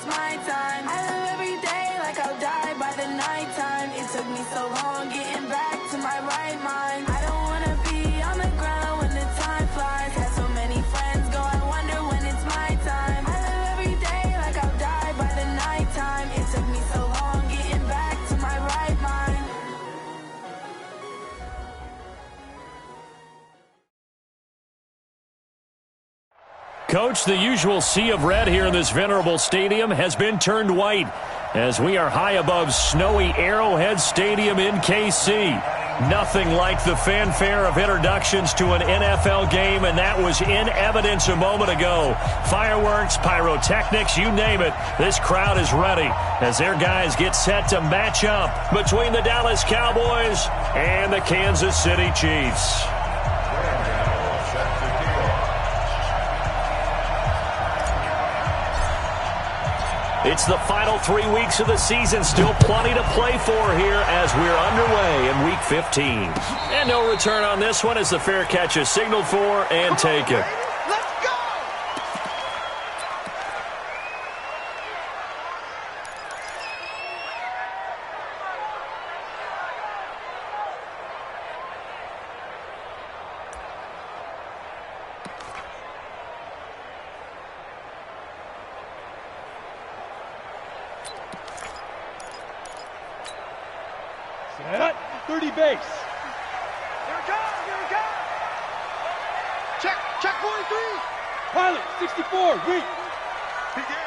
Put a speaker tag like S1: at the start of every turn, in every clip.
S1: it's my time. I live every day like I'll die by the nighttime. It took me so long getting back to my right mind. I don't wanna be on the ground when the time flies. Had so many friends go, I wonder when it's my time. I live every day like I'll die by the nighttime. It took me so long getting back to my right mind.
S2: Coach, the usual sea of red here in this venerable stadium has been turned white as we are high above snowy Arrowhead Stadium in KC. Nothing like the fanfare of introductions to an NFL game, and that was in evidence a moment ago. Fireworks, pyrotechnics, you name it. This crowd is ready as their guys get set to match up between the Dallas Cowboys and the Kansas City Chiefs. It's the final 3 weeks of the season. Still plenty to play for here as we're underway in Week 15. And no return on this one as the fair catch is signaled for and taken.
S3: Cut, 30 base.
S4: Here it comes. Check 43.
S3: Pilot, 64, reach.
S4: Begin.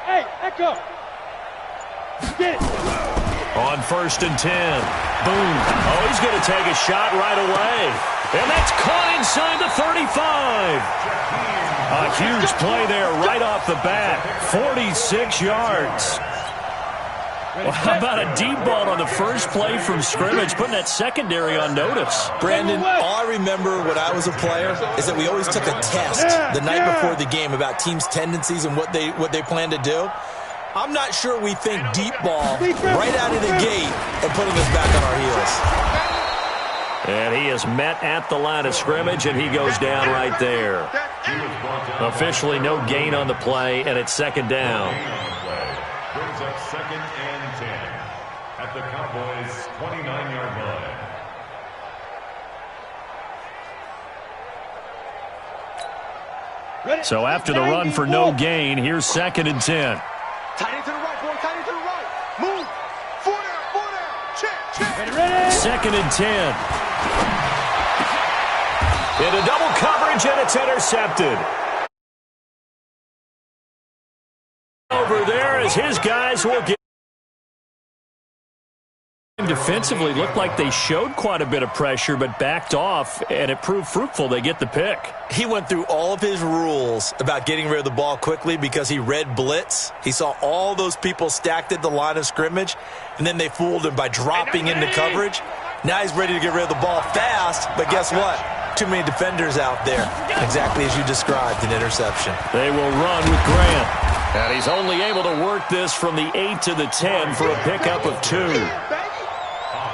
S3: Hey, echo. Get it.
S2: On 1st and 10. Boom. Oh, he's going to take a shot right away. And that's caught inside the 35. A huge play there right off the bat. 46 yards. Well, how about a deep ball on the first play from scrimmage, putting that secondary on notice?
S5: Brandon, all I remember when I was a player is that we always took a test the night before the game about teams' tendencies and what they plan to do. I'm not sure we think deep ball right out of the gate and putting us back on our heels.
S2: And he is met at the line of scrimmage, and he goes down right there. Officially no gain on the play, and it's second down.
S6: Brings up 2nd and 10 at the Cowboys' 29-yard line.
S2: So after the run for no gain, here's 2nd and 10.
S4: Tight end to the right, boy. Tight end to the right. Move. 4 down. Check.
S3: Ready.
S2: 2nd and 10. Into double coverage, and it's intercepted. Over there as his guys will get. Defensively looked like they showed quite a bit of pressure but backed off, and it proved fruitful. They get the pick.
S5: He went through all of his rules about getting rid of the ball quickly because he read blitz. He saw all those people stacked at the line of scrimmage, and then they fooled him by dropping into coverage. Now he's ready to get rid of the ball fast, but guess what? Too many defenders out there. Exactly as you described, an interception.
S2: They will run with Grant. And he's only able to work this from the 8 to the 10 for a pickup of 2.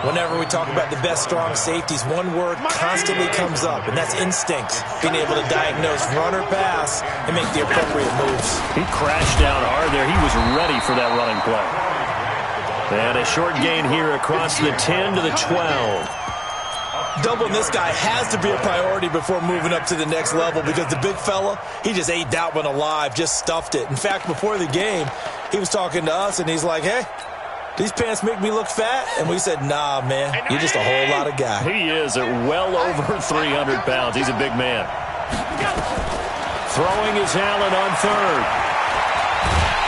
S5: Whenever we talk about the best strong safeties, one word constantly comes up, and that's instincts. Being able to diagnose run or pass and make the appropriate moves.
S2: He crashed down hard there. He was ready for that running play. And a short gain here across the 10 to the 12.
S5: Doubling this guy has to be a priority before moving up to the next level because the big fella, he just ate that one alive, just stuffed it. In fact, before the game, he was talking to us, and he's like, hey, these pants make me look fat? And we said, nah, man, you're just a whole lot of guy.
S2: He is at well over 300 pounds. He's a big man. Throwing is Allen on 3rd.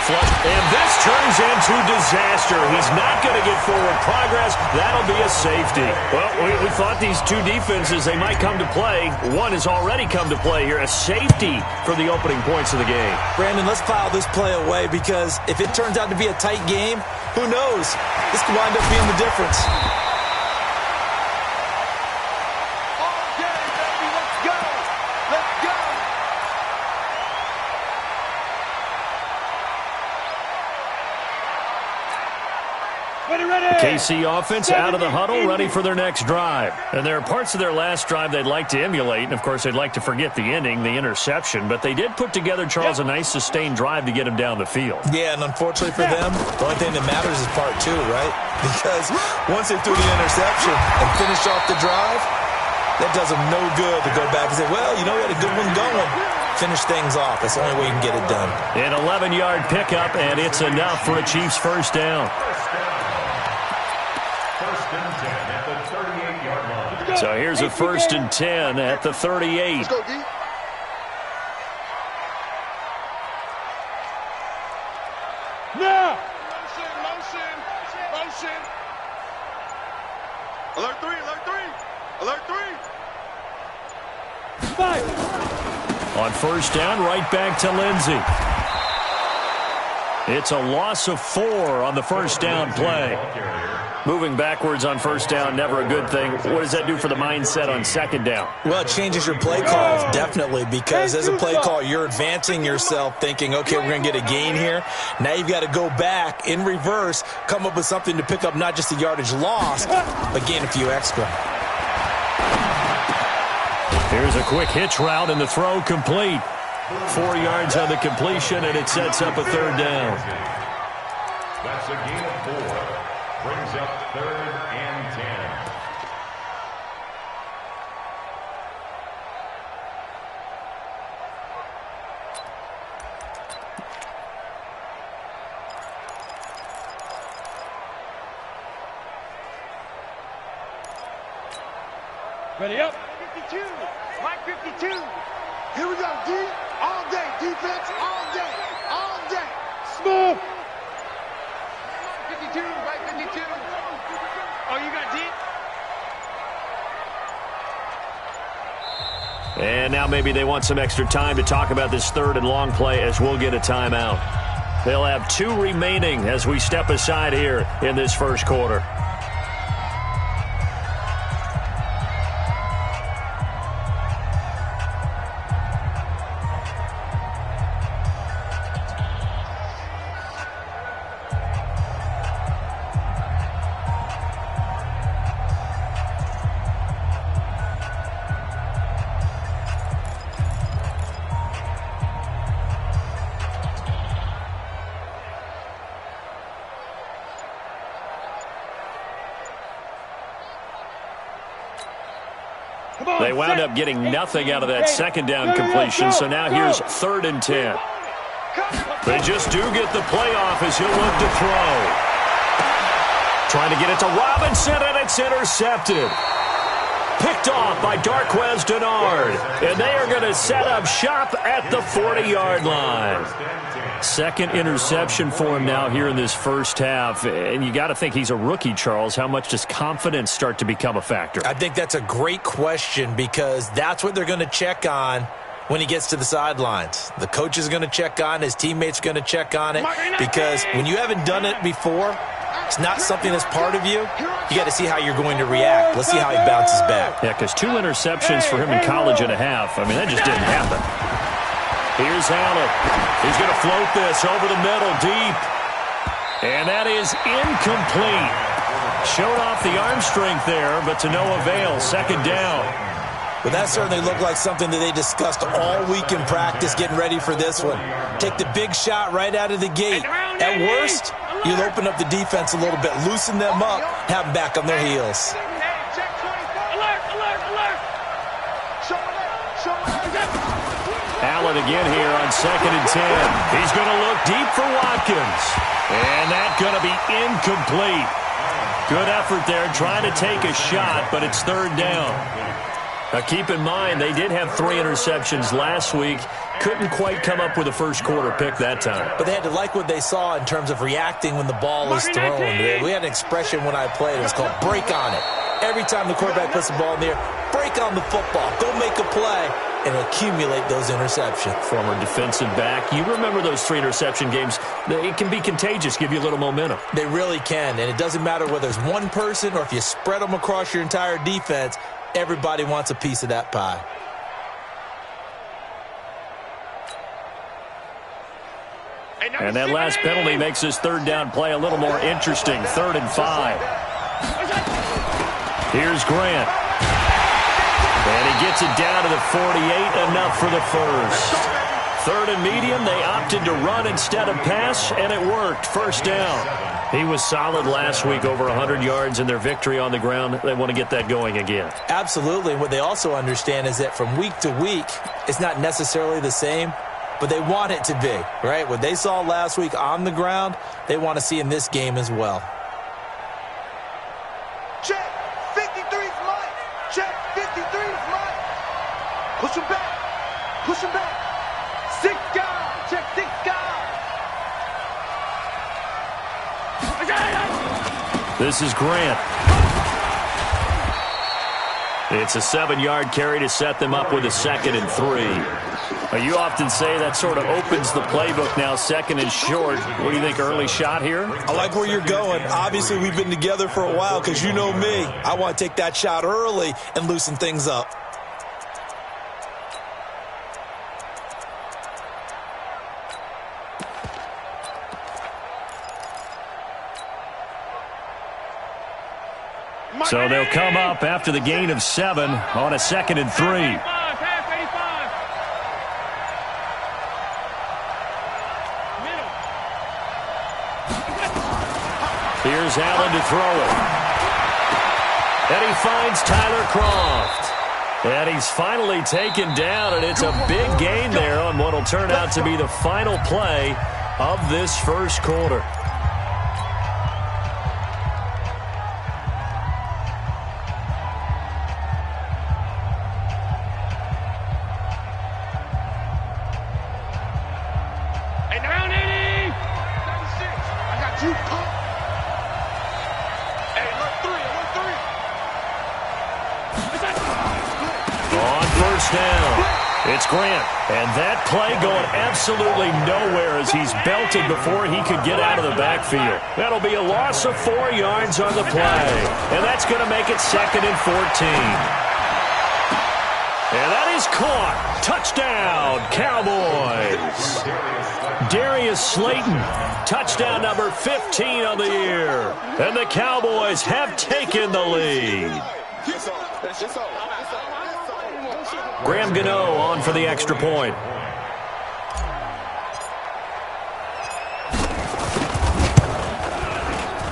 S2: And this turns into disaster. He's not going to get forward progress. That'll be a safety. Well, we thought these two defenses, they might come to play. One has already come to play here. A safety for the opening points of the game.
S5: Brandon, let's file this play away because if it turns out to be a tight game, who knows? This could wind up being the difference.
S3: Ready.
S2: KC offense out of the huddle, ready for their next drive. And there are parts of their last drive they'd like to emulate, and, of course, they'd like to forget the inning, the interception. But they did put together, Charles, a nice sustained drive to get him down the field.
S5: Yeah, and unfortunately for them, the only thing that matters is part two, right? Because once they threw the interception and finished off the drive, that does them no good to go back and say, well, you know, we had a good one going. Finish things off. That's the only way you can get it done.
S2: An 11-yard pickup, and it's enough for a Chiefs first down.
S6: First and 10 at the 38-yard line.
S2: So here's a 1st and 10 at the 38.
S4: Let's go, D.
S3: Now.
S4: Motion. Alert 3. Alert 3.
S3: 5.
S2: On first down, right back to Lindsey. It's a loss of 4 on the first down play. Moving backwards on first down, never a good thing. What does that do for the mindset on second down?
S5: Well, it changes your play calls, definitely, because as a play call, you're advancing yourself thinking, okay, we're going to get a gain here. Now you've got to go back in reverse, come up with something to pick up not just the yardage lost, but gain a few extra.
S2: Here's a quick hitch route, and the throw complete. 4 yards on the completion, and it sets up a third down.
S6: That's a gain of 4. Brings up 3rd and 10.
S3: Ready up.
S4: 52. Mike 52. Here we go, D. All day. Defense all day. All day.
S3: Smooth.
S4: 52. Mike 52. Oh, you got D?
S2: And now maybe they want some extra time to talk about this third and long play as we'll get a timeout. They'll have 2 remaining as we step aside here in this first quarter. They wound up getting nothing out of that second down completion, so now here's 3rd and 10. They just do get the playoff as he'll look to throw. Trying to get it to Robinson, and it's intercepted. Picked off by Darquez Denard, and they are going to set up shop at the 40-yard line. Second interception for him now here in this first half, and you got to think he's a rookie, Charles. How much does confidence start to become a factor?
S5: I think that's a great question because that's what they're going to check on when he gets to the sidelines. The coach is going to check on, his teammates are going to check on it, because when you haven't done it before, it's not something that's part of you. You got to see how you're going to react. Let's see how he bounces back.
S2: Yeah, because 2 interceptions for him in college and a half. I mean, that just didn't happen. Here's Allen. He's going to float this over the middle deep. And that is incomplete. Showed off the arm strength there, but to no avail. Second down.
S5: But that certainly looked like something that they discussed all week in practice getting ready for this one. Take the big shot right out of the gate. At worst, you'll open up the defense a little bit, loosen them up, have them back on their heels.
S2: Allen again here on 2nd and 10. He's going to look deep for Watkins. And that's going to be incomplete. Good effort there trying to take a shot, but it's 3rd down. Now keep in mind, they did have 3 interceptions last week. Couldn't quite come up with a first quarter pick that time.
S5: But they had to like what they saw in terms of reacting when the ball was thrown. We had an expression when I played. It was called break on it. Every time the quarterback puts the ball in the air, break on the football. Go make a play and accumulate those interceptions.
S2: Former defensive back. You remember those 3 interception games. It can be contagious, give you a little momentum.
S5: They really can, and it doesn't matter whether it's one person or if you spread them across your entire defense. Everybody wants a piece of that pie.
S2: And that last penalty makes this third down play a little more interesting. 3rd and 5. Here's Grant. And he gets it down to the 48, enough for the first. 3rd and medium, they opted to run instead of pass, and it worked. First down. He was solid last week, over 100 yards in their victory on the ground. They want to get that going again.
S5: Absolutely. What they also understand is that from week to week, it's not necessarily the same, but they want it to be, right? What they saw last week on the ground, they want to see in this game as well.
S4: Check. 53's mine. Check. 53's mine. Push him back. Push him back. 6 guys. Check 6 guys.
S2: This is Grant. It's a 7-yard carry to set them up with a 2nd and 3. You often say that sort of opens the playbook now, 2nd and short. What do you think, early shot here?
S5: I like where you're going. Obviously, we've been together for a while because you know me. I want to take that shot early and loosen things up.
S2: So they'll come up after the gain of 7 on a 2nd and 3. Here's Allen to throw it. And he finds Tyler Croft. And he's finally taken down, and it's a big gain there on what will turn out to be the final play of this first quarter. It's Grant, and that play going absolutely nowhere as he's belted before he could get out of the backfield. That'll be a loss of 4 yards on the play, and that's going to make it 2nd and 14. And that is caught. Touchdown, Cowboys. Darius Slayton, touchdown number 15 on the year. And the Cowboys have taken the lead. Graham Gano on for the extra point.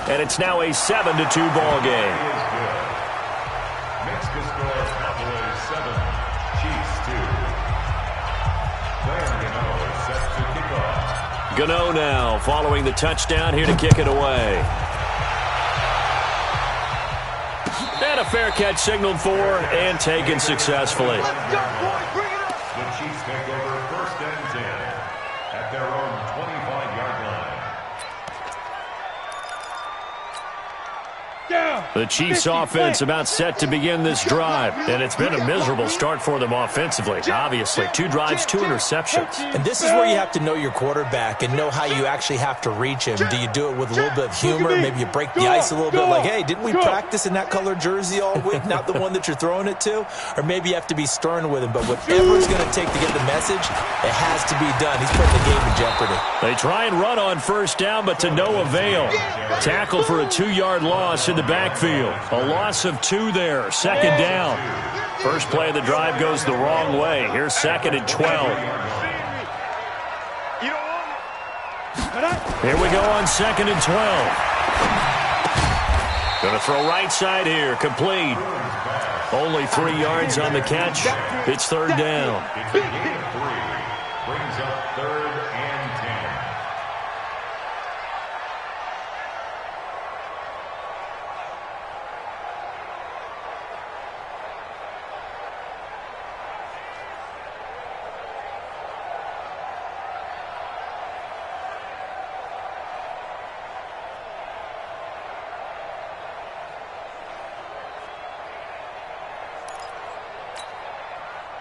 S2: And it's now a 7-2 ball game.
S6: Makes the score Cowboys 7, Chiefs 2. Graham Gano is set to kick off.
S2: Gano now following the touchdown here to kick it away. And a fair catch signaled for and taken successfully.
S6: The Chiefs take over 1st and 10 at their own 25-yard line.
S2: The Chiefs offense about set to begin this drive, and it's been a miserable start for them offensively. Obviously, 2 drives, 2 interceptions.
S5: And this is where you have to know your quarterback and know how you actually have to reach him. Do you do it with a little bit of humor? Maybe you break the ice a little bit like, hey, didn't we practice in that color jersey all week, not the one that you're throwing it to? Or maybe you have to be stern with him. But whatever it's going to take to get the message, it has to be done. He's putting the game in jeopardy.
S2: They try and run on first down, but to no avail. Tackled for a 2-yard loss in the backfield. A loss of 2 there, 2nd down. First play of the drive goes the wrong way. Here's 2nd and 12. Here we go on 2nd and 12. Going to throw right side here, complete. Only 3 yards on the catch. It's 3rd down.
S6: It's a gain of 3. Brings up 3rd and 10.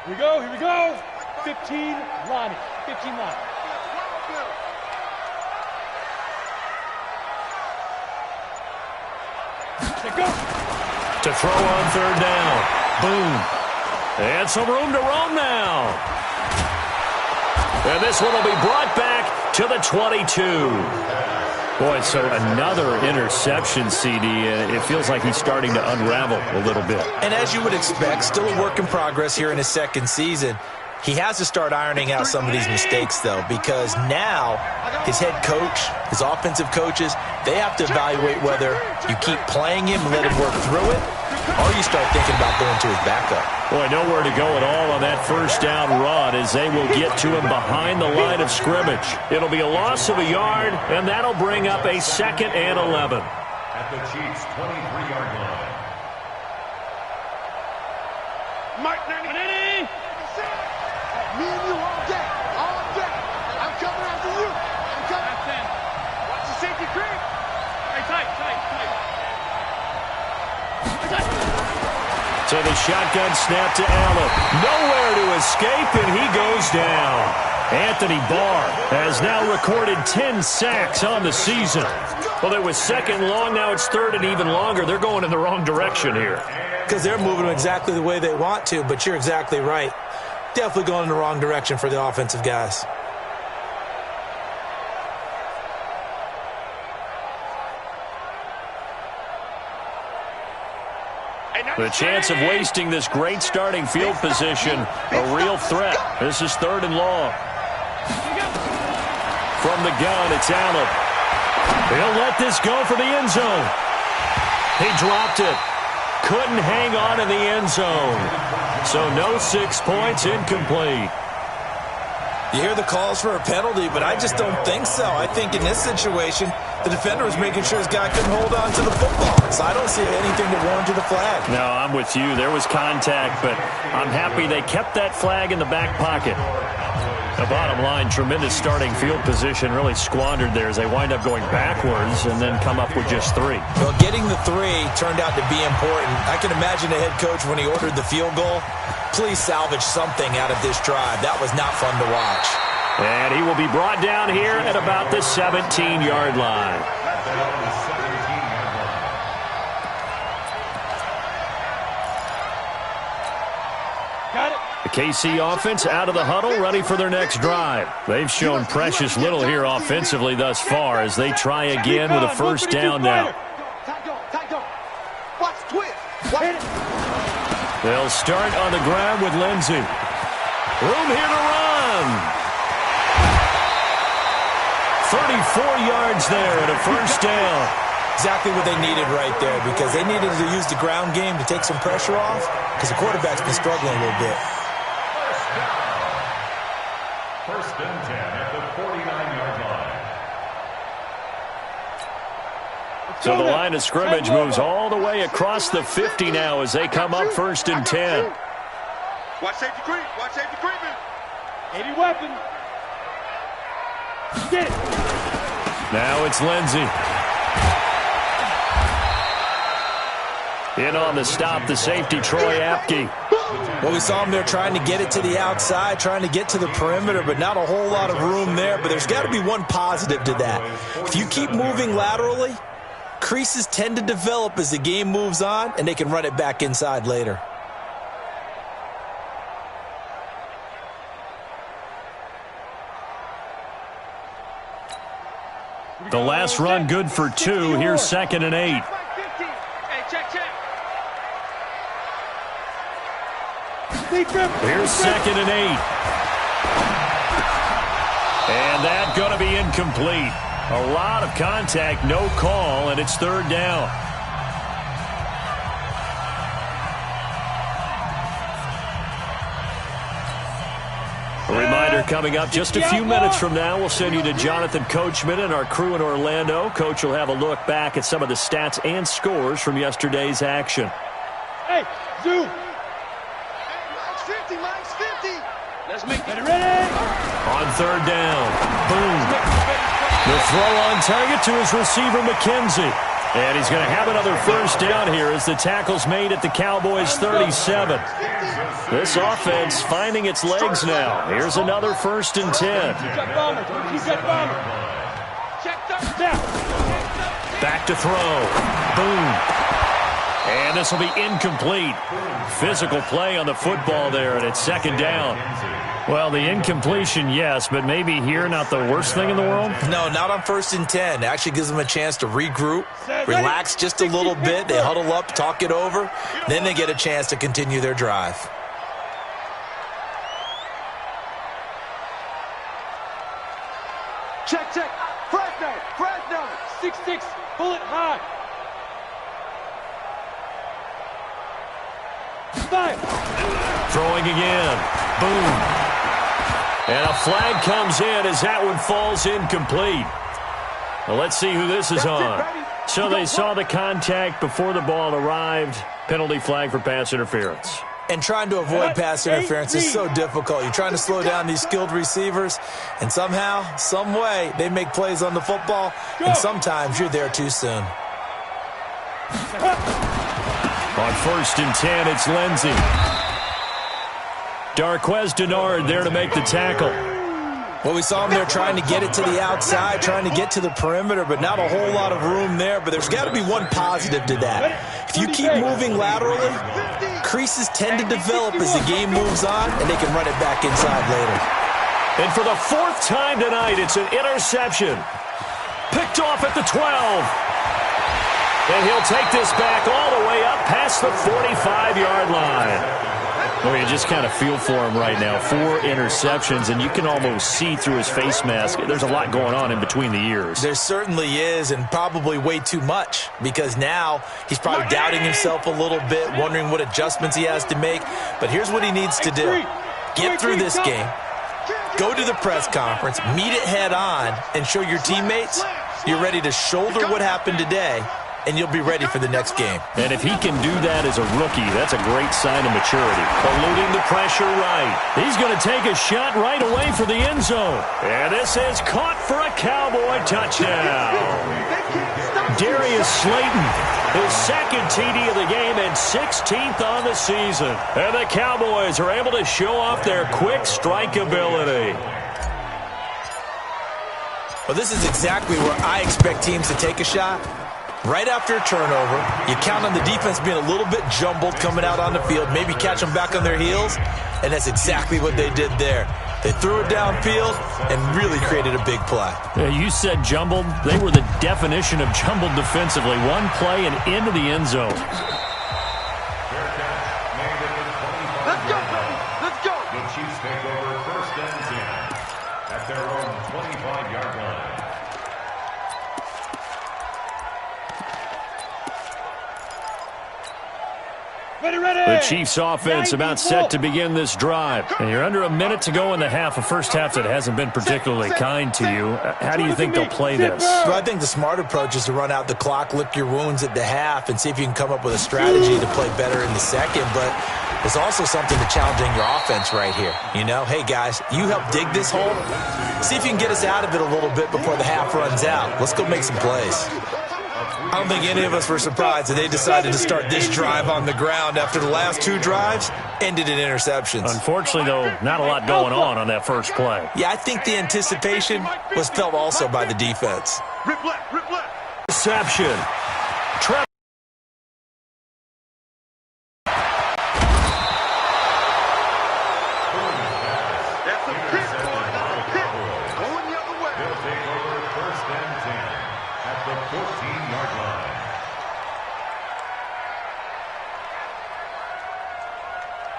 S3: Here we go. 15 line. 15 line. Go.
S2: To throw on 3rd down. Boom. And some room to roam now. And this one will be brought back to the 22. Boy, so another interception, CD. It feels like he's starting to unravel a little bit.
S5: And as you would expect, still a work in progress here in his second season. He has to start ironing out some of these mistakes, though, because now his head coach, his offensive coaches, they have to evaluate whether you keep playing him and let him work through it, or you start thinking about going to his backup.
S2: Boy, nowhere to go at all on that first down run as they will get to him behind the line of scrimmage. It'll be a loss of a yard, and that'll bring up a 2nd and 11.
S6: At the Chiefs' 23-yard line.
S4: Mike 90. Me and you all day. All day. I'm coming after you. I'm coming. Watch the safety creep.
S3: Tight.
S2: So the shotgun snap to Allen. Nowhere to escape, and he goes down. Anthony Barr has now recorded 10 sacks on the season. Well, it was 2nd long. Now it's 3rd and even longer. They're going in the wrong direction here.
S5: Because they're moving exactly the way they want to, but you're exactly right. Definitely going in the wrong direction for the offensive guys.
S2: The chance of wasting this great starting field position, a real threat. This is 3rd and long. From the gun, it's Allen. He'll let this go for the end zone. He dropped it. Couldn't hang on in the end zone. So no 6 points, incomplete.
S5: You hear the calls for a penalty, but I just don't think so. I think in this situation, the defender was making sure his guy couldn't hold on to the football. So I don't see anything to warrant the flag.
S2: No, I'm with you. There was contact, but I'm happy they kept that flag in the back pocket. The bottom line, tremendous starting field position, really squandered there as they wind up going backwards and then come up with just 3.
S5: Well, getting the 3 turned out to be important. I can imagine the head coach when he ordered the field goal. Please salvage something out of this drive. That was not fun to watch.
S2: And he will be brought down here at about the 17-yard line.
S3: Got it.
S2: The KC offense out of the huddle, ready for their next drive. They've shown precious little here offensively thus far as they try again with a first down now.
S4: Watch twist.
S2: They'll start on the ground with Lindsey. Room here to run. 34 yards there and a first down.
S5: Exactly what they needed right there because they needed to use the ground game to take some pressure off because the quarterback's been struggling a little bit.
S6: First and 10 at the 49-yard line.
S2: So the line of scrimmage moves all the way across the 50 now as they come up 1st and 10.
S4: Watch safety creep. Watch safety creeping.
S3: 80 weapon. Get it.
S2: Now it's Lindsey. In on the stop, the safety, Troy Apke.
S5: Well, we saw him there trying to get it to the outside, trying to get to the perimeter, but not a whole lot of room there. But there's got to be one positive to that. If you keep moving laterally, creases tend to develop as the game moves on, and they can run it back inside later.
S2: The last run good for 2. Here's 2nd and 8. Here's 2nd and 8. And that going to be incomplete. A lot of contact, no call, and it's 3rd down. A reminder coming up just a few minutes from now. We'll send you to Jonathan Coachman and our crew in Orlando. Coach will have a look back at some of the stats and scores from yesterday's action.
S3: Hey, zoom.
S4: Mine's 50.
S3: Let's make it ready.
S2: On 3rd down. Boom. The throw on target to his receiver, McKenzie. And he's going to have another first down here as the tackle's made at the Cowboys' 37. This offense finding its legs now. Here's another 1st and 10. Back to throw. Boom. And this will be incomplete. Physical play on the football there, and it's second down. Well, the incompletion, yes, but maybe here not the worst thing in the world?
S5: No, not on 1st and 10. It actually gives them a chance to regroup, relax just a little bit. They huddle up, talk it over. Then they get a chance to continue their drive.
S3: Check, check. Fresno. 6-6, bullet high. Fire.
S2: Throwing again. Boom. And a flag comes in as that one falls incomplete. Well, let's see who this is on. So they saw the contact before the ball arrived. Penalty flag for pass interference.
S5: And trying to avoid pass interference is so difficult. You're trying to slow down these skilled receivers, and somehow, some way, they make plays on the football, and sometimes you're there too soon.
S2: On 1st and 10, it's Lindsey. Darquez Denard there to make the tackle.
S5: Well, we saw him there trying to get it to the outside, trying to get to the perimeter, but not a whole lot of room there. But there's got to be one positive to that. If you keep moving laterally, creases tend to develop as the game moves on, and they can run it back inside later.
S2: And for the 4th time tonight, it's an interception. Picked off at the 12. And he'll take this back all the way up past the 45-yard line. Well, you just kind of feel for him right now. 4 interceptions, and you can almost see through his face mask. There's a lot going on in between the ears.
S5: There certainly is, and probably way too much, because now he's probably doubting himself a little bit, wondering what adjustments he has to make. But here's what he needs to do. Get through this game, go to the press conference, meet it head on, and show your teammates you're ready to shoulder what happened today, and you'll be ready for the next game.
S2: And if he can do that as a rookie, that's a great sign of maturity. Eluding the pressure right. He's going to take a shot right away for the end zone. And this is caught for a Cowboy touchdown. Darius Slayton, his 2nd TD of the game and 16th on the season. And the Cowboys are able to show off their quick strike ability.
S5: Well, this is exactly where I expect teams to take a shot. Right after a turnover, you count on the defense being a little bit jumbled coming out on the field, maybe catch them back on their heels, and that's exactly what they did there. They threw it downfield and really created a big play.
S2: Yeah, you said jumbled. They were the definition of jumbled defensively. One play and into the end zone.
S4: Let's go, baby. Let's go.
S6: The Chiefs take over 1st and 10 at their own 25-yard line.
S2: The Chiefs offense about set to begin this drive. And you're under a minute to go in the half, a first half that hasn't been particularly kind to you. How do you think they'll play this?
S5: Well, I think the smart approach is to run out the clock, lick your wounds at the half, and see if you can come up with a strategy to play better in the second. But there's also something to challenging your offense right here. You know, hey, guys, you help dig this hole. See if you can get us out of it a little bit before the half runs out. Let's go make some plays. I don't think any of us were surprised that they decided to start this drive on the ground after the last 2 drives ended in interceptions.
S2: Unfortunately, though, not a lot going on that first play.
S5: Yeah, I think the anticipation was felt also by the defense.
S4: Rip left.
S2: Reception.
S4: That's a pick. Going the other way.
S6: They'll take over 1st and 10 at the 14-yard line.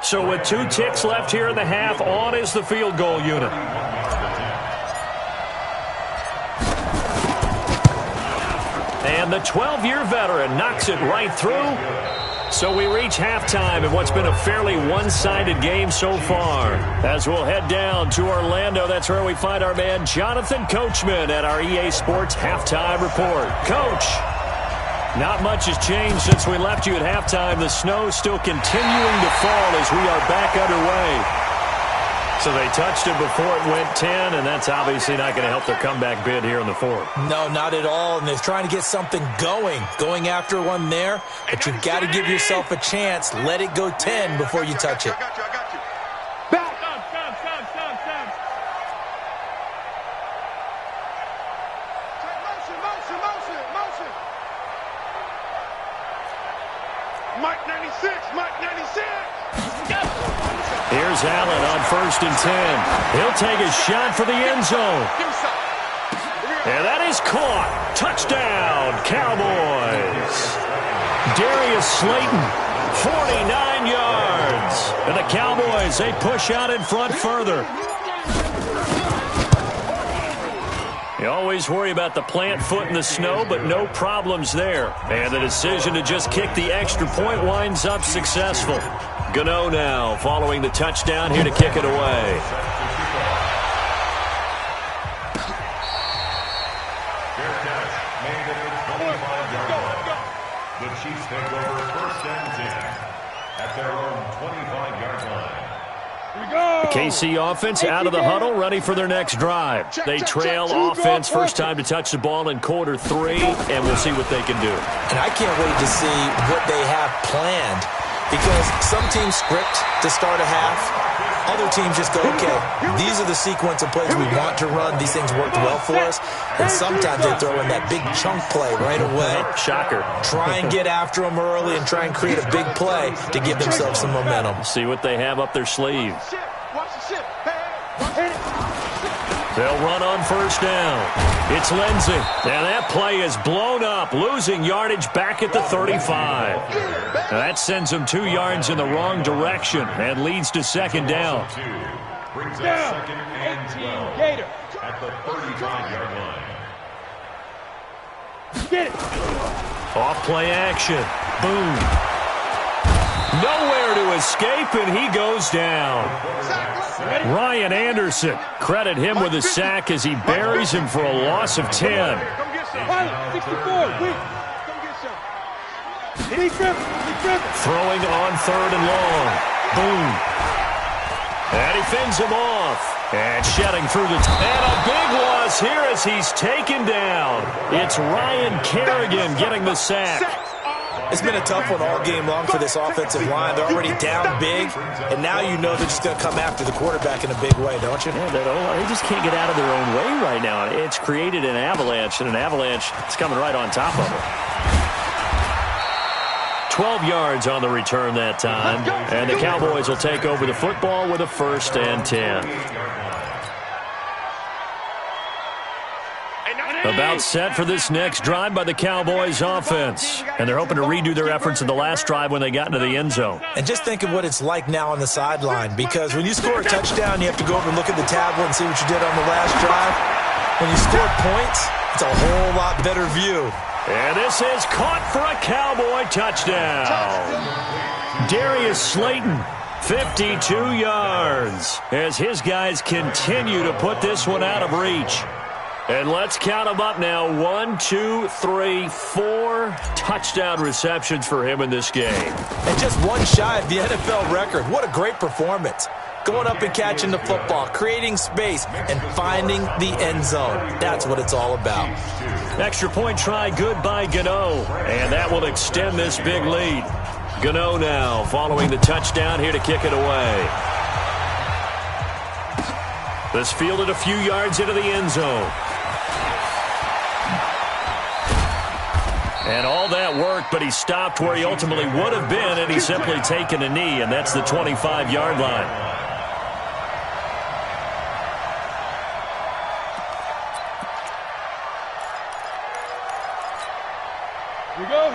S2: So with 2 ticks left here in the half, on is the field goal unit. And the 12-year veteran knocks it right through. So we reach halftime in what's been a fairly one-sided game so far. As we'll head down to Orlando, that's where we find our man Jonathan Coachman at our EA Sports Halftime Report. Coach, not much has changed since we left you at halftime. The snow still continuing to fall as we are back underway. So they touched it before it went 10, and that's obviously not going to help their comeback bid here in the 4th.
S5: No, not at all, and they're trying to get something going after one there, but you've got to give yourself a chance. Let it go 10 before you touch it.
S4: I got you. Back. Motion.
S2: Here's Allen on 1st and 10. He'll take a shot for the end zone. And that is caught. Touchdown, Cowboys. Darius Slayton, 49 yards. And the Cowboys, they push out in front further. You always worry about the plant foot in the snow, but no problems there. And the decision to just kick the extra point winds up successful. Gano now following the touchdown here to kick it away.
S6: Fair catch made at the 25-yard line. The Chiefs take over 1st and 10 at their own 25-yard line.
S2: The KC offense out of the huddle, ready for their next drive. They trail offense first time to touch the ball in quarter 3, and we'll see what they can do.
S5: And I can't wait to see what they have planned, because some teams script to start a half. Other teams just go, okay, these are the sequence of plays we want to run. These things worked well for us. And sometimes they throw in that big chunk play right away.
S2: Shocker.
S5: Try and get after them early and try and create a big play to give themselves some momentum.
S2: See what they have up their sleeve. They'll run on 1st down. It's Lindsey. And that play is blown up, losing yardage back at the 35. Now that sends them 2 yards in the wrong direction and leads to 2nd down.
S6: Brings up 2nd and 12 at the 35-yard line.
S3: Get it.
S2: Off play action. Boom. Nowhere to escape, and he goes down. Ryan Anderson, credit him with a sack as he buries him for a loss of 10.
S3: Come get some. Pilot, 64, quick. Come get some. He tripping.
S2: Throwing on 3rd and long. Boom. And he fends him off. And shedding through the... And a big loss here as he's taken down. It's Ryan Kerrigan getting the sack.
S5: It's been a tough one all game long for this offensive line. They're already down big, and now you know they're just going to come after the quarterback in a big way, don't you?
S2: Yeah, they just can't get out of their own way right now. It's created an avalanche, and an avalanche is coming right on top of them. 12 yards on the return that time, and the Cowboys will take over the football with a 1st and 10. About set for this next drive by the Cowboys offense. And they're hoping to redo their efforts in the last drive when they got into the end zone.
S5: And just think of what it's like now on the sideline, because when you score a touchdown, you have to go over and look at the tablet and see what you did on the last drive. When you score points, it's a whole lot better view.
S2: And this is caught for a Cowboy touchdown. Darius Slayton, 52 yards, as his guys continue to put this one out of reach. And let's count them up now. 1, 2, 3, 4 touchdown receptions for him in this game.
S5: And just one shy of the NFL record. What a great performance. Going up and catching the football, creating space, and finding the end zone. That's what it's all about.
S2: Extra point try good by Gano. And that will extend this big lead. Gano now following the touchdown here to kick it away. This fielded a few yards into the end zone. And all that worked, but he stopped where he ultimately would have been, and he's simply taken a knee, and that's the 25-yard line.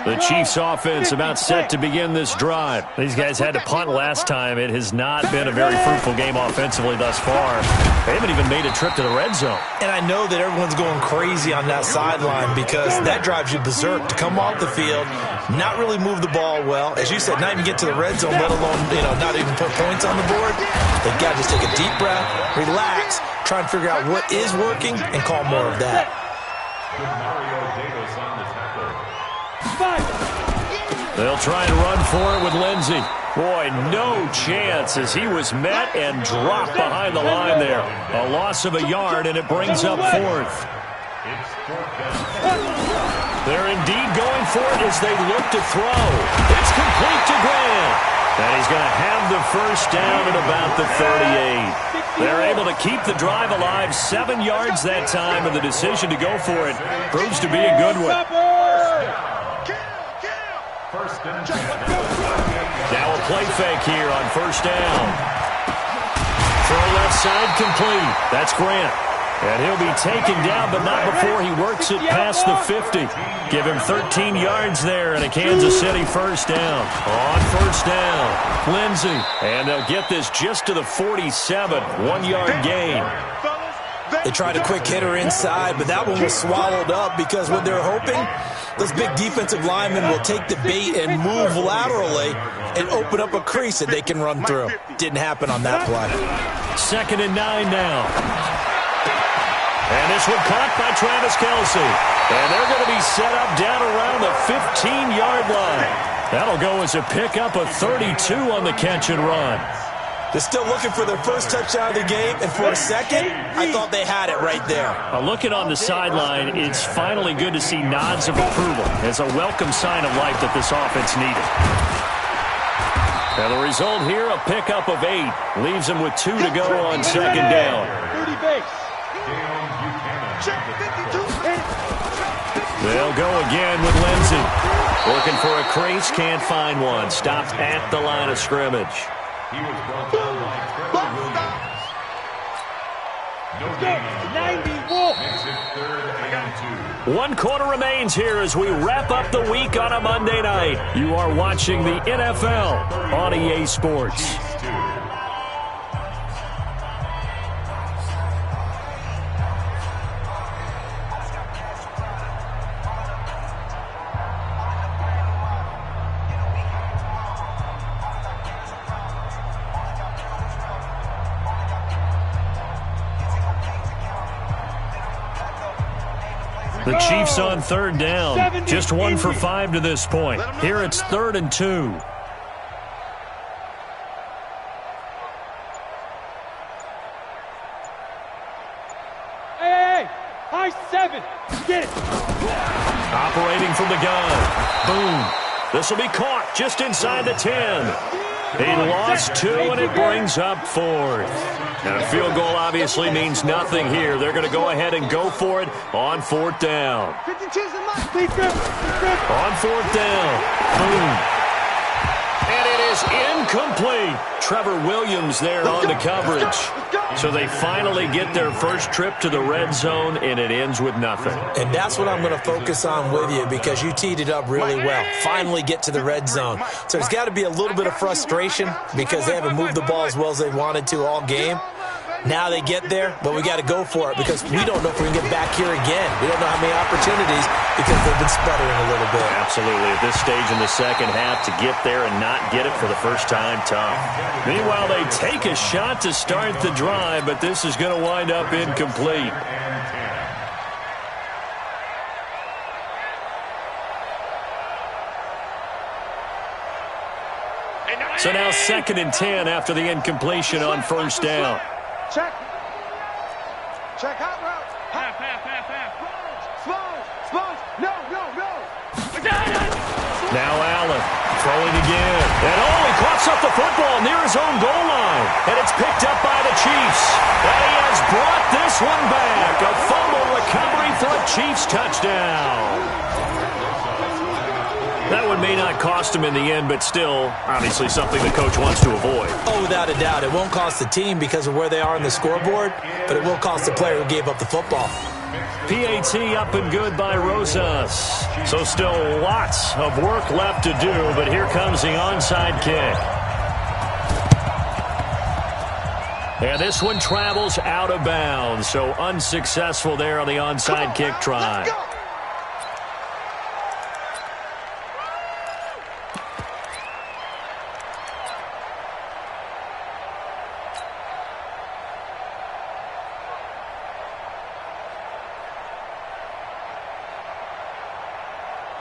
S2: The Chiefs offense about set to begin this drive. These guys had to punt last time. It has not been a very fruitful game offensively thus far. They haven't even made a trip to the red zone.
S5: And I know that everyone's going crazy on that sideline because that drives you berserk to come off the field, not really move the ball well. As you said, not even get to the red zone, let alone, not even put points on the board. They've got to just take a deep breath, relax, try and figure out what is working, and call more of that.
S2: They'll try and run for it with Lindsey. Boy, no chance as he was met and dropped behind the line there. A loss of a yard, and it brings up 4th. They're indeed going for it as they look to throw. It's complete to Grant. And he's going to have the first down at about the 38. They're able to keep the drive alive, 7 yards that time, and the decision to go for it proves to be a good one.
S6: First and 10.
S2: Now a play fake here on 1st down. Throw left side complete. That's Grant. And he'll be taken down, but not before he works it past the 50. Give him 13 yards there and a Kansas City first down. On first down, Lindsey. And they'll get this just to the 47. 1-yard gain.
S5: They tried a quick hitter inside, but that one was swallowed up because what they're hoping, those big defensive linemen will take the bait and move laterally and open up a crease that they can run through. Didn't happen on that play.
S2: 2nd and 9 now. And this one caught by Travis Kelce. And they're going to be set up down around the 15-yard line. That'll go as a pickup of 32 on the catch and run.
S5: They're still looking for their first touchdown of the game, and for a second, I thought they had it right there.
S2: Looking on the sideline, it's finally good to see nods of approval. It's a welcome sign of life that this offense needed. And the result here, a pickup of 8. Leaves them with 2 to go on 2nd down.
S3: 30 base.
S2: They'll go again with Lindsey. Looking for a crease, can't find one. Stopped at the line of scrimmage.
S6: He was brought down by Trevor Williams. No gain.
S3: 90
S6: Makes it 3rd and 2.
S2: 1 quarter remains here as we wrap up the week on a Monday night. You are watching the NFL on EA Sports. The Chiefs on 3rd down. Just 1 for 5 to this point. Here it's 3rd and 2.
S3: Hey, high 7. Get it.
S2: Operating from the gun. Boom. This will be caught just inside the 10. He lost 2, and it brings up 4th. And a field goal obviously means nothing here. They're going to go ahead and go for it on 4th down. On 4th down. Boom. And it is incomplete. Trevor Williams there on the coverage. So they finally get their first trip to the red zone, and it ends with nothing.
S5: And that's what I'm going to focus on with you because you teed it up really well. Finally get to the red zone. So there's got to be a little bit of frustration because they haven't moved the ball as well as they wanted to all game. Now they get there, but we got to go for it because we don't know if we can get back here again. We don't know how many opportunities because they've been sputtering a little bit.
S2: Absolutely. At this stage in the second half, to get there and not get it for the first time, tough. Meanwhile, they take a shot to start the drive, but this is going to wind up incomplete. So now 2nd and 10 after the incompletion on first down.
S4: Check. Check out route.
S3: Half.
S4: Sponge. No.
S2: Now Allen throwing again. And he coughs up the football near his own goal line. And it's picked up by the Chiefs. And he has brought this one back. A fumble recovery for a Chiefs touchdown. That one may not cost him in the end, but still, obviously something the coach wants to avoid.
S5: Oh, without a doubt. It won't cost the team because of where they are on the scoreboard, but it will cost the player who gave up the football.
S2: PAT up and good by Rosas. So still lots of work left to do, but here comes the onside kick. And this one travels out of bounds, so unsuccessful there on the onside kick try.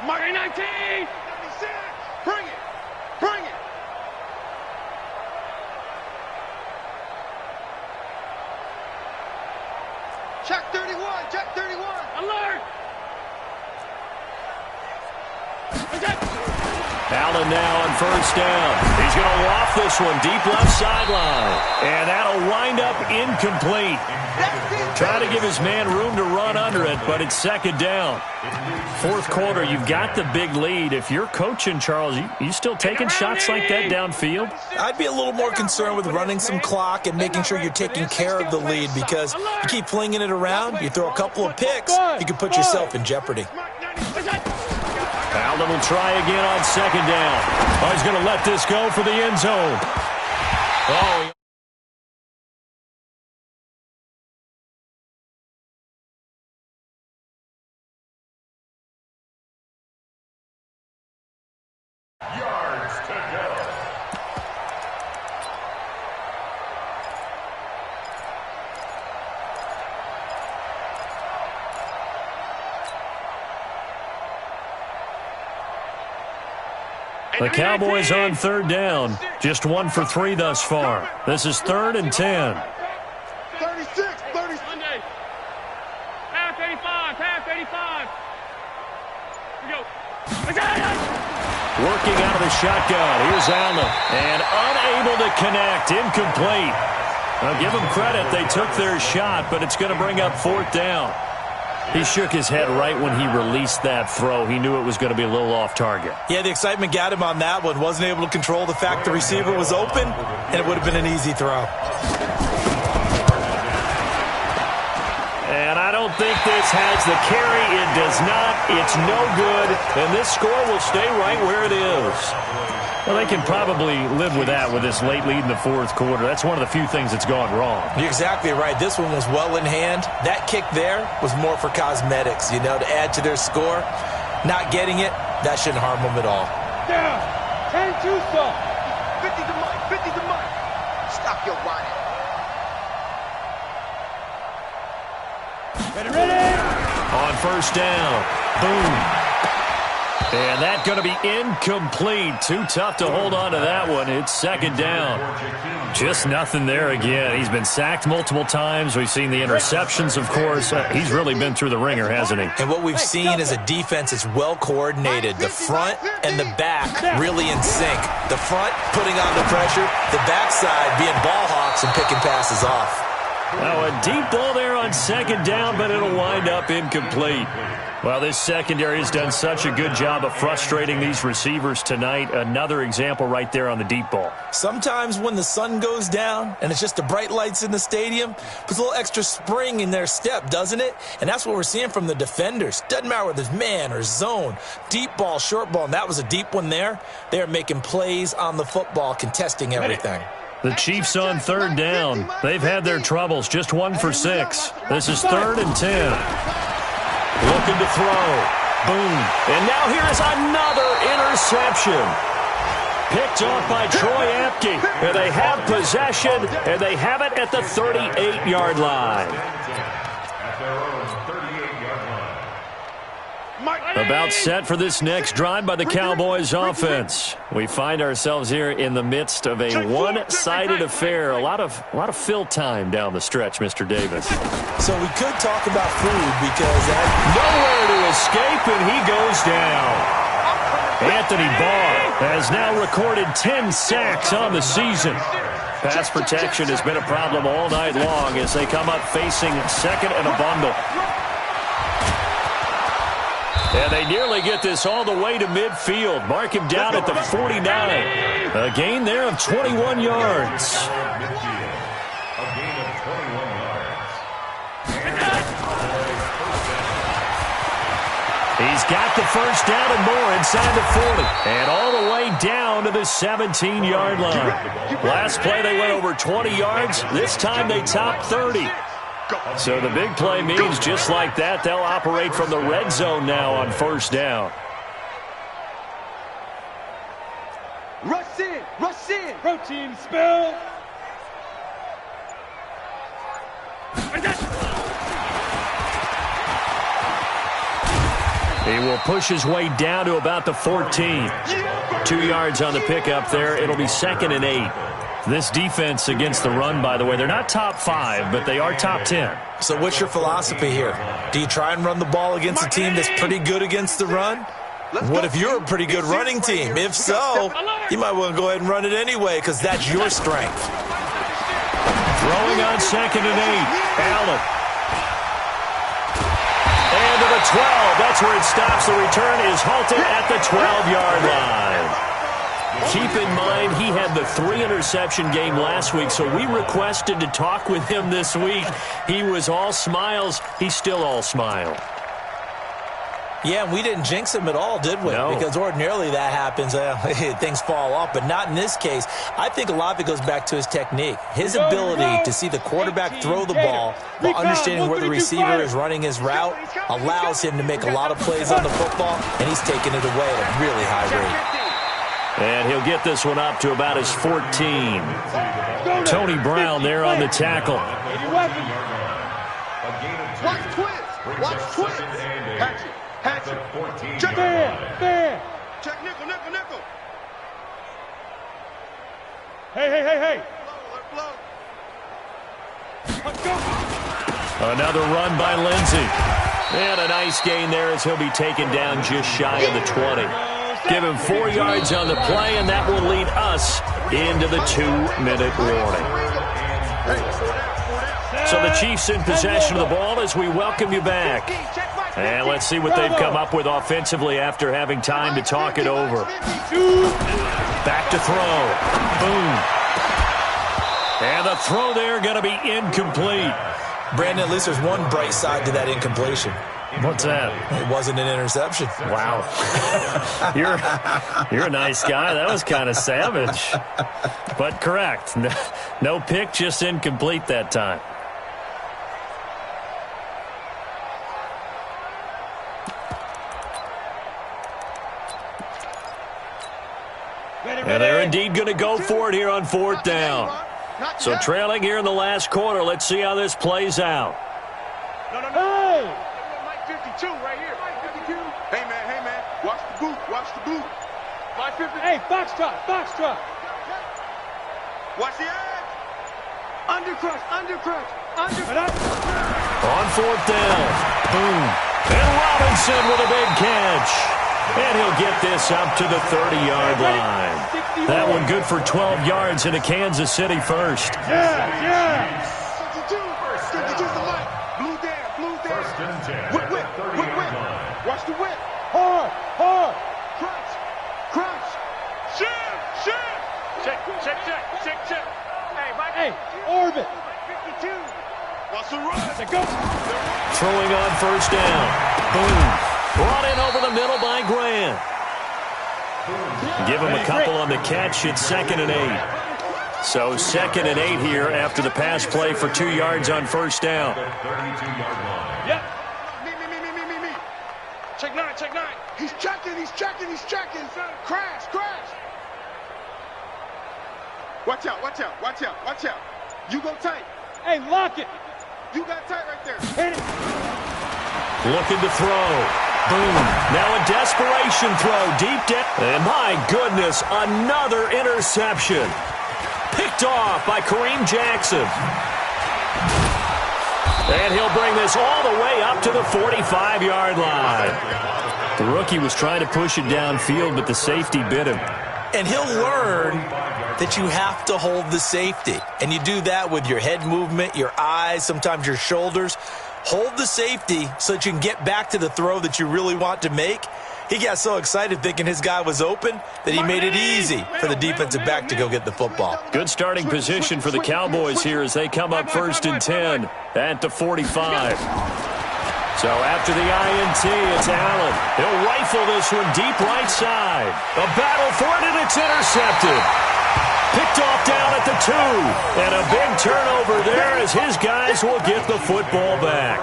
S3: Marty 19!
S4: Bring it! Check 31!
S3: Alert!
S2: Allen now on first down. He's going to loft this one deep left sideline. And that'll wind up incomplete. Trying to give his man room to run under it, but it's second down. Fourth quarter, you've got the big lead. If you're coaching, Charles, you still taking shots like that downfield?
S5: I'd be a little more concerned with running some clock and making sure you're taking care of the lead, because you keep flinging it around, you throw a couple of picks, you can put yourself in jeopardy.
S2: Allen will try again on second down. Oh, he's going to let this go for the end zone. Oh,
S6: Yards to go.
S2: the Cowboys on third down. Just 1 for 3 thus far. This is 3rd and 10.
S3: 36, 36.
S7: Pass 85, pass 85. Here we go.
S2: Working out of the shotgun. Here's Allen. And unable to connect. Incomplete. Now, give them credit. They took their shot, but it's going to bring up 4th down. He shook his head right when he released that throw. He knew it was going to be a little off target.
S5: Yeah, the excitement got him on that one. Wasn't able to control the fact the receiver was open, and it would have been an easy throw.
S2: And I don't think this has the carry. It does not. It's no good. And this score will stay right where it is. Well, they can probably live with that with this late lead in the fourth quarter. That's one of the few things that's gone wrong.
S5: You're exactly right. This one was well in hand. That kick there was more for cosmetics, to add to their score. Not getting it, that shouldn't harm them at all.
S3: Down. 10-2 stop.
S4: 50 to Mike, 50 to Mike. Stop your whining.
S3: Ready.
S2: On first down. Boom. And that's going to be incomplete. Too tough to hold on to that one. It's second down. Just nothing there again. He's been sacked multiple times. We've seen the interceptions, of course. He's really been through the ringer, hasn't he?
S5: And what we've seen is a defense that's well coordinated. The front and the back really in sync. The front putting on the pressure. The backside being ball hawks and picking passes off.
S2: Now a deep ball there on second down, but it'll wind up incomplete. Well, this secondary has done such a good job of frustrating these receivers tonight. Another example right there on the deep ball.
S5: Sometimes when the sun goes down and it's just the bright lights in the stadium, puts a little extra spring in their step, doesn't it? And that's what we're seeing from the defenders. Doesn't matter whether it's man or zone, deep ball, short ball, and that was a deep one there. They're making plays on the football, contesting everything.
S2: The Chiefs on third down. They've had their troubles. Just 1 for 6. This is 3rd and 10. Looking to throw. Boom. And now here's another interception. Picked off by Troy Apke. And they have possession, and they have it at the 38-yard line.
S6: At their own 38-yard line.
S2: About set for this next drive by the Cowboys offense. We find ourselves here in the midst of a one-sided affair. A lot of fill time down the stretch, Mr. Davis.
S5: So we could talk about food because
S2: nowhere to escape, and he goes down. Anthony Barr has now recorded 10 sacks on the season. Pass protection has been a problem all night long as they come up facing second and a bundle. And they nearly get this all the way to midfield. Mark him down at the 49. A gain there of 21 yards.
S6: A gain of 21 yards.
S2: He's got the first down and more inside the 40. And all the way down to the 17-yard line. Last play they went over 20 yards. This time they topped 30. So the big play means just like that, they'll operate from the red zone now on first down.
S4: Rush in, rush in.
S3: Protein spill.
S2: He will push his way down to about the 14. 2 yards on the pickup there. It'll be 2nd and 8. This defense against the run, by the way, they're not top 5, but they are top 10.
S5: So what's your philosophy here? Do you try and run the ball against a team that's pretty good against the run? What if you're a pretty good running team? If so, you might want to go ahead and run it anyway because that's your strength.
S2: Throwing on 2nd and 8. Allen the 12. That's where it stops. The return is halted at the 12-yard line. Keep in mind, he had the 3-interception game last week, so we requested to talk with him this week. He was all smiles. He's still all smile.
S5: Yeah, and we didn't jinx him at all, did we?
S2: No.
S5: Because ordinarily that happens. Things fall off, but not in this case. I think a lot of it goes back to his technique. His ability to see the quarterback throw the ball while understanding where the receiver is running his route allows him to make a lot of plays on the football, and he's taking it away at a really high rate.
S2: And he'll get this one up to about his 14. Tony Brown there on the tackle.
S4: Watch twins. Watch twins. Hatchet. Check
S3: Fair.
S4: Check nickel.
S3: Hey.
S2: Another run by Lindsey. And a nice gain there as he'll be taken down just shy of the 20. Give him 4 yards on the play, and that will lead us into the 2-minute warning. So the Chiefs in possession of the ball as we welcome you back. And let's see what they've come up with offensively after having time to talk it over. Back to throw. Boom. And the throw there going to be incomplete.
S5: Brandon, at least there's one bright side to that incompletion.
S2: What's that?
S5: It wasn't an interception.
S2: Wow. You're a nice guy. That was kind of savage. But correct. No pick, just incomplete that time. And they're indeed going to go for it here on 4th down. So trailing here in the last quarter. Let's see how this plays out.
S3: No.
S4: Mike 52 right here. Mike 52. Hey, man. Watch the boot. Mike 50.
S3: Hey, box drop.
S4: Watch the edge. Undercrush.
S2: On 4th down. Boom. And Robinson with a big catch. And he'll get this up to the 30-yard line. That one good for 12 yards into Kansas City first.
S3: Yeah.
S4: 52 the light. Blue down.
S6: First and 10.
S4: Whip. Watch the whip.
S3: Hard.
S4: Crunch. Shift. Check. Hey, Mike.
S3: Hey, orbit.
S4: 52. Watch the run.
S3: Go.
S2: Throwing on 1st down. Boom. Brought in over the middle by Grant. Give him a couple on the catch. It's 2nd and 8. So 2nd and 8 here after the pass play for 2 yards on 1st down.
S6: 32-yard line.
S3: Yep.
S4: Me. Check 9. He's checking. Crash. Watch out. You go tight.
S3: Hey, lock it.
S4: You got tight right there.
S3: Hit it.
S2: Looking to throw. Boom. Now a desperation throw deep down. And my goodness, another interception. Picked off by Kareem Jackson. And he'll bring this all the way up to the 45-yard line. The rookie was trying to push it downfield, but the safety bit him.
S5: And he'll learn that you have to hold the safety. And you do that with your head movement, your eyes, sometimes your shoulders. Hold the safety so that you can get back to the throw that you really want to make. He got so excited thinking his guy was open that he made it easy for the defensive back to go get the football.
S2: Good starting position for the Cowboys here as they come up 1st and 10 at the 45. So after the INT, it's Allen. He'll rifle this one deep right side. A battle for it, and it's intercepted. Picked off down at the 2. And a big turnover there as his guys will get the football back.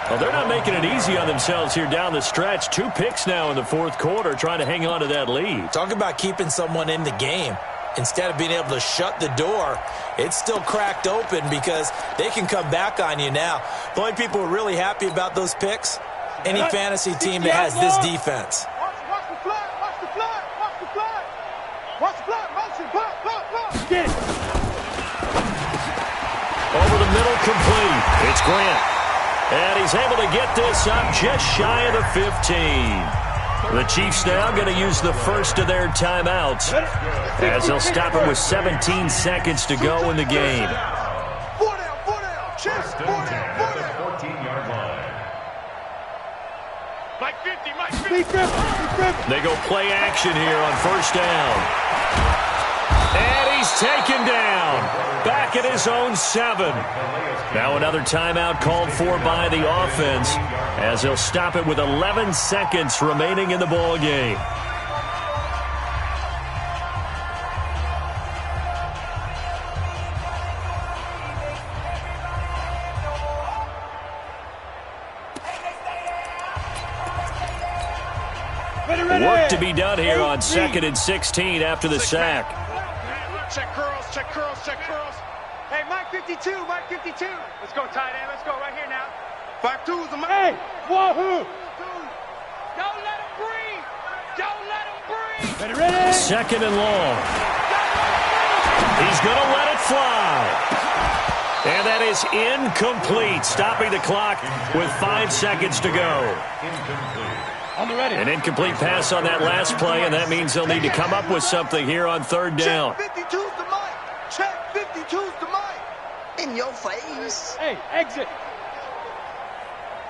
S2: Well, they're not making it easy on themselves here down the stretch. 2 picks now in the 4th quarter trying to hang on to that lead.
S5: Talk about keeping someone in the game. Instead of being able to shut the door, it's still cracked open because they can come back on you now. The only people who are really happy about those picks, any fantasy team that has this defense.
S4: Watch the flag. Motion.
S3: Get it.
S2: Over the middle, complete. It's Grant. And he's able to get this up just shy of the 15. The Chiefs now going to use the first of their timeouts as they'll stop him with 17 seconds to go in the game.
S4: 4 down.
S6: First and 10 at the 14-yard line.
S2: They go play action here on first down. And he's taken down. Back at his own 7. Now another timeout called for by the offense as they'll stop it with 11 seconds remaining in the ball game. Work to be done here on 2nd and 16 after the sack.
S3: Check curls, check curls, check curls. Hey, Mike 52, Mike 52. Let's go, tight end. Let's go right here now. 5-2's the Mike. Hey, wahoo! Don't let him breathe. Don't let him breathe. Ready.
S2: 2nd and long. He's going to let it fly. And that is incomplete, stopping the clock with 5 seconds to go.
S3: On the ready.
S2: An incomplete pass on that last play, and that means they'll need to come up with something here on 3rd down.
S4: Check 52's the mic. Check 52's the mic. In your face.
S3: Hey, exit.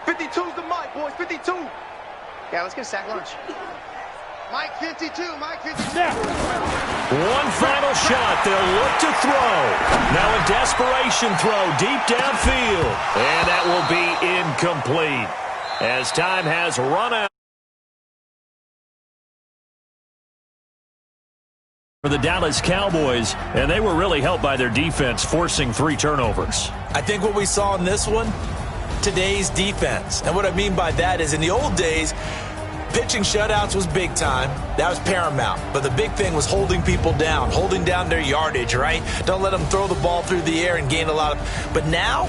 S4: 52's the mic, boys. 52.
S8: Yeah, let's get a sack lunch. Mike 52, Mike 52.
S3: Snap.
S2: One final shot. They'll look to throw. Now a desperation throw deep downfield. And that will be incomplete as time has run out for the Dallas Cowboys, and they were really helped by their defense, forcing 3 turnovers.
S5: I think what we saw in this one, today's defense. And what I mean by that is in the old days, pitching shutouts was big time. That was paramount. But the big thing was holding people down, holding down their yardage, right? Don't let them throw the ball through the air and gain a lot of... But now,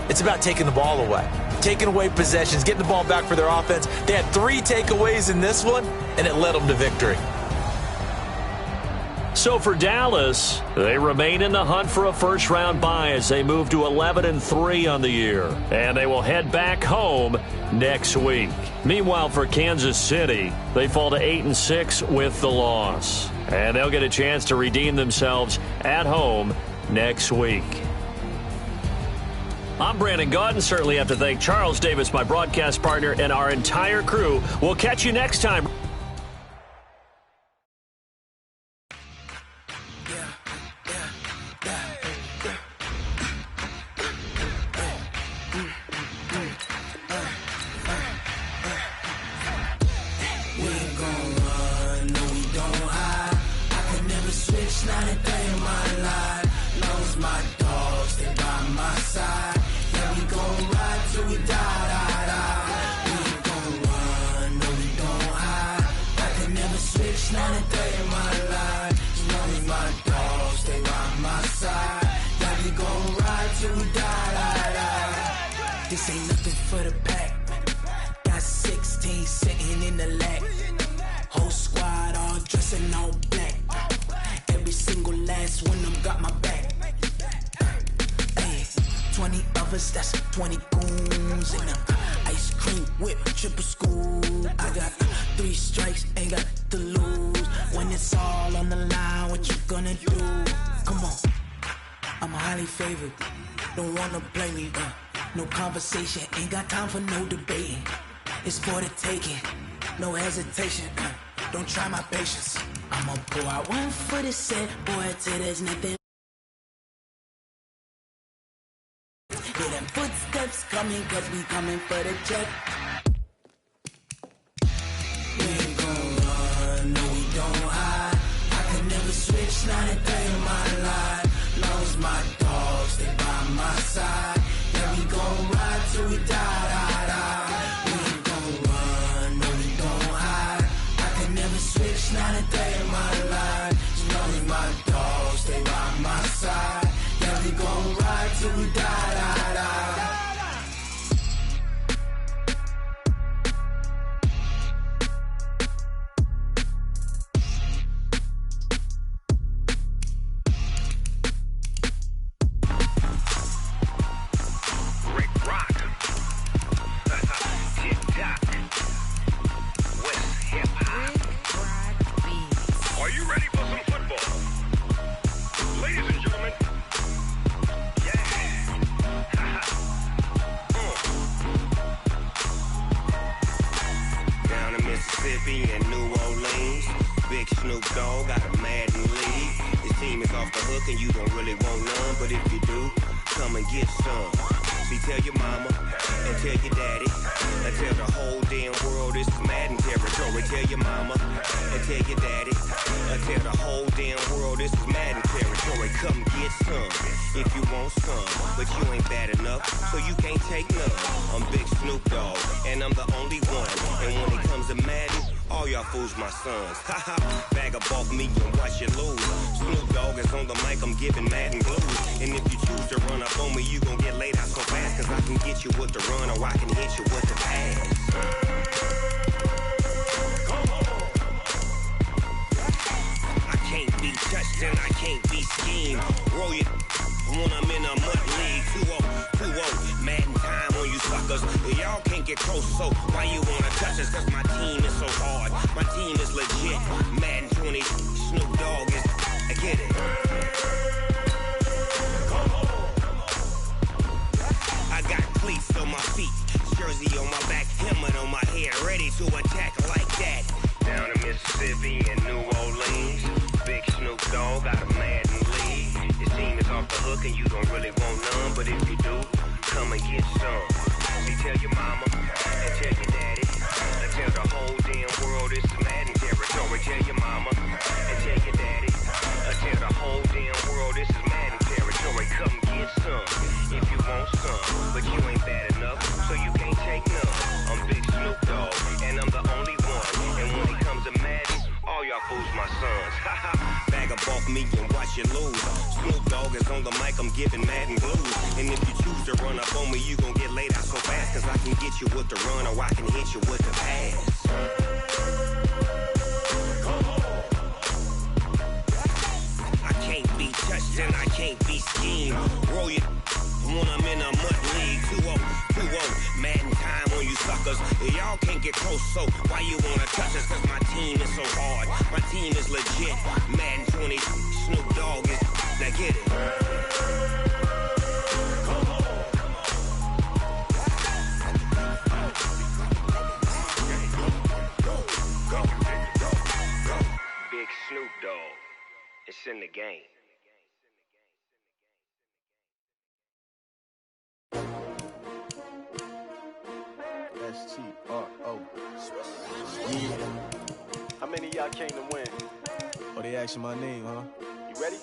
S5: it's about taking the ball away. Taking away possessions, getting the ball back for their offense. They had 3 takeaways in this one, and it led them to victory.
S2: So for Dallas, they remain in the hunt for a first-round bye as they move to 11-3 on the year. And they will head back home next week. Meanwhile, for Kansas City, they fall to 8-6 with the loss. And they'll get a chance to redeem themselves at home next week. I'm Brandon Gaudin. Certainly have to thank Charles Davis, my broadcast partner, and our entire crew. We'll catch you next time.
S9: This ain't nothing for the pack. Got 16 sitting in the lap. Whole squad all dressing all black. Every single last one of them got my back. Hey, 20 of us, that's 20 goons in them. Ice cream whip, triple scoop. I got 3 strikes, ain't got to lose. When it's all on the line, what you gonna do? Come on, I'm highly favored. Don't wanna play me, no conversation, ain't got time for no debating. It's for the taking, no hesitation. Don't try my patience. I'ma pour out one for the set, boy, till there's nothing. Hear them footsteps coming, cause we coming for the check. We ain't gon' run, no we don't hide. I can never switch, not a day in my life. Long as my dogs stay by my side. Yeah, we gon' ride till we die. We ain't gon' run, no we don't hide. I can never switch, not a day in my life. As long as my dogs stay by my side. Yeah, we gon' ride till we die.
S10: Snoop Dogg, got a Madden league. His team is off the hook and you don't really want none, but if you do, come and get some. See, tell your mama and tell your daddy and tell the whole damn world this is Madden territory. Tell your mama and tell your daddy and tell the whole damn world this is Madden territory. Come get some if you want some, but you ain't bad enough, so you can't take none. I'm Big Snoop Dogg, and I'm the only one. And when it comes to Madden, all y'all fools my sons. Haha, bag of bulk meat and watch you lose. Snoop Dogg is on the mic, I'm giving Madden blues. And if you choose to run up on me, you gon' get laid out so fast, cause I can get you with the run or I can hit you with the pass. I can't be touched and I can't be schemed. Roll it when I'm in a mud league. 2-0, Madden time on you suckers. Y'all can't get close, so why you wanna touch us? Cause my team is so hard, my team is legit. Madden 20, Snoop Dogg is, I get it. I got cleats on my feet, jersey on my back, helmet on my head, ready to attack like that. Down in Mississippi and New Orleans, Big Snoop Dogg got a Madden league. His team is off the hook and you don't really want none, but if you do, come and get some. See, tell your mama and tell your daddy and tell the whole damn world this is Madden territory. Tell your mama and tell your daddy and tell the whole damn world this is Madden territory. Come get some if you want some, but you ain't bad enough, so you can't take none. I'm Big Snoop Dogg, and I'm the only one. And when it comes to Madden, all y'all fools my sons. Bag of bulk meat and watch you lose. Snoop Dogg is on the mic, I'm giving Madden blues. And if you choose to run up on me, you gon' get laid out so fast, cause I can get you with the run or I can hit you with the pass. I can't be touched and I can't be schemed. Roll it when I'm in a mud league. 2-0, Madden time on you suckers. Y'all can't get close, so why you wanna touch us? Cause my team is so hard, my team is legit. Madden 20, Snoop Dogg is, now get it. Big Snoop Dogg, it's in the game.
S11: S-T-R-O. Yeah. How many of y'all came to win? Oh, they asking my name, huh? You ready?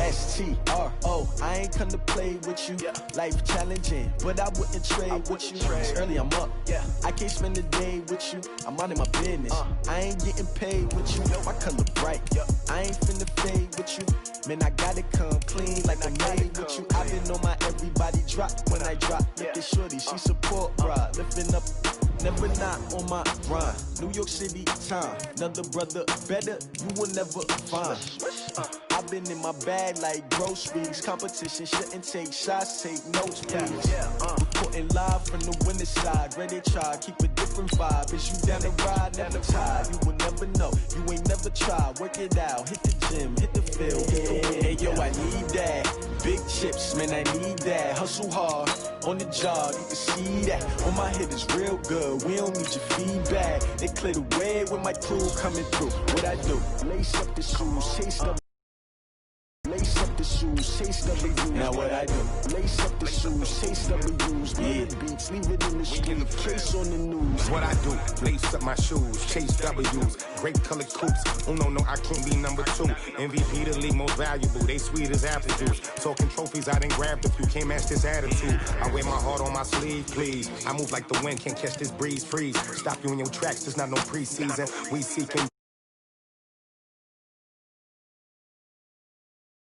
S11: S-T-R-O. I ain't come to play with you. Yeah. Life challenging, but I wouldn't trade with you. It's early, I'm up. Yeah. I can't spend the day with you. I'm minding my business. I ain't getting paid with you. My color bright. I ain't finna fade with you. Man, I gotta come clean like I'm made with you. I've been on my everybody drop when I drop. Look at shorty, she support, bruh. Lifting up, never not on my rhyme. New York City time, another brother better, you will never find. I've been in my bag like groceries. Competition shouldn't take shots, take notes, please. Reporting live from the winning side. Ready to try, keep a different vibe. Is you down the ride, never tired. You will never know, you ain't never tried. Work it out, hit the gym, hit the field, hit the win. Hey yo, I need that. Big chips, man, I need that. Hustle hard, on the job, you can see that. On my hit is real good, we don't need your feedback. They clear the way with my crew coming through. What I do? Lace up the shoes, chase the lace up the shoes, chase W's. Now what I do? Lace up the shoes, chase W's. Yeah, beats, leave it in the street, case on the news.
S12: What I do? Lace up my shoes, chase W's. Great colored coops. Oh no, I can't be number 2. MVP the league most valuable. They sweet as apple juice. Talking trophies, I done grabbed a few. Can't match this attitude. I wear my heart on my sleeve, please. I move like the wind, can't catch this breeze. Freeze. Stop you in your tracks. There's not no preseason. We seeking.